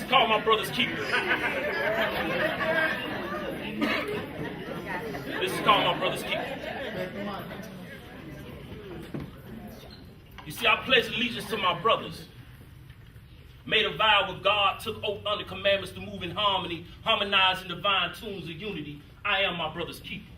called my brother's keeper. This is called my brother's keeper. You see, I pledge allegiance to my brothers. Made a vow with God, took oath under commandments to move in harmony, harmonizing divine tunes of unity. I am my brother's keeper.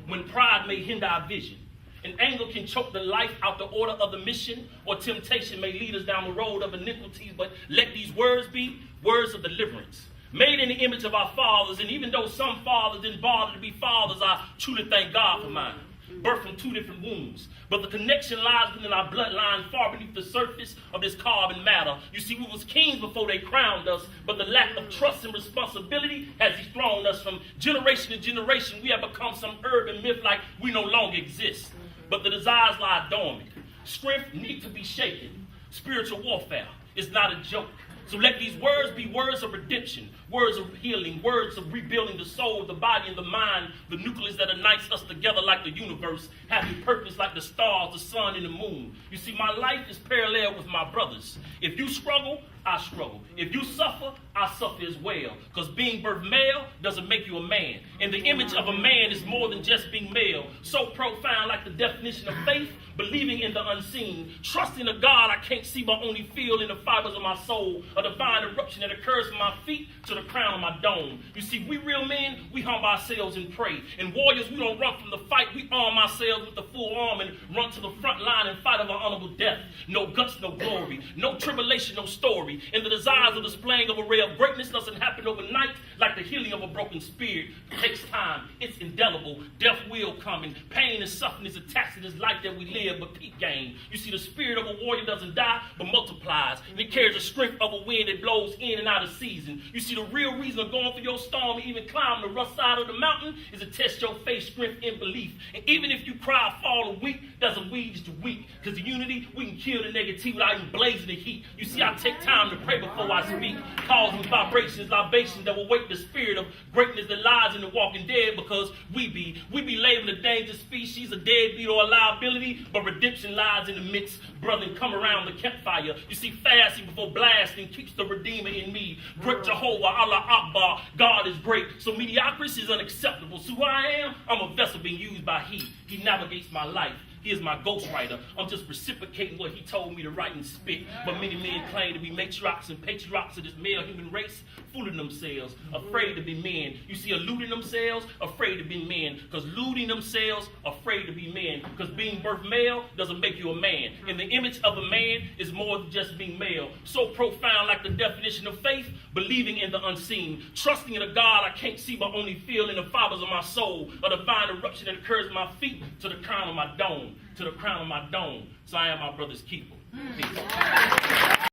When pride may hinder our vision, and anger can choke the life out the order of the mission, or temptation may lead us down the road of iniquities, but let these words be words of deliverance. Made in the image of our fathers, and even though some fathers didn't bother to be fathers, I truly thank God for mine. Birthed from two different wombs. But the connection lies within our bloodline, far beneath the surface of this carbon matter. You see, we was kings before they crowned us, but the lack of trust and responsibility has dethroned us. From generation to generation, we have become some urban myth like we no longer exist. But the desires lie dormant. Strength need to be shaken. Spiritual warfare is not a joke. So let these words be words of redemption, words of healing, words of rebuilding the soul, the body, and the mind, the nucleus that unites us together like the universe, having purpose like the stars, the sun, and the moon. You see, my life is parallel with my brothers. If you struggle, I struggle. If you suffer, I suffer as well. Because being birthed male doesn't make you a man. And the image of a man is more than just being male. So profound, like the definition of faith, believing in the unseen, trusting a God I can't see but only feel in the fibers of my soul, a divine eruption that occurs from my feet to the crown of my dome. You see, we real men, we humble ourselves and pray. And warriors, we don't run from the fight. We arm ourselves with the full arm and run to the front line and fight of our honorable death. No guts, no glory. No tribulation, no story. And the desires of displaying of a ray of greatness doesn't happen overnight like the healing of a broken spirit. It takes time. It's indelible. Death will come, and pain and suffering is attached to this life that we live, but peak game. You see, the spirit of a warrior doesn't die, but multiplies. And it carries the strength of a wind that blows in and out of season. You see, the real reason of going through your storm and even climbing the rough side of the mountain is to test your faith, strength, and belief. And even if you cry, fall, or weak, doesn't weed you weak. Because the unity, we can kill the negativity without even blazing the heat. You see, I take time to pray before I speak, causing vibrations, libations that will wake the spirit of greatness that lies in the walking dead, because we be labeled a dangerous species, a deadbeat or a liability, but redemption lies in the midst. Brethren, come around the campfire. You see, fasting before blasting keeps the Redeemer in me. Great Jehovah, Allah Akbar, God is great. So mediocrity is unacceptable. So who I am, I'm a vessel being used by He. He navigates my life. He is my ghostwriter. I'm just reciprocating what He told me to write and spit. But many men claim to be matriarchs and patriarchs of this male human race, fooling themselves, afraid to be men. You see, eluding themselves, afraid to be men. Because looting themselves, afraid to be men. Because being birthed male doesn't make you a man. And the image of a man is more than just being male. So profound, like the definition of faith, believing in the unseen, trusting in a God I can't see but only feel in the fibers of my soul, a divine eruption that occurs at my feet to the crown of my dome. To the crown of my dome. So I am my brother's keeper. Peace.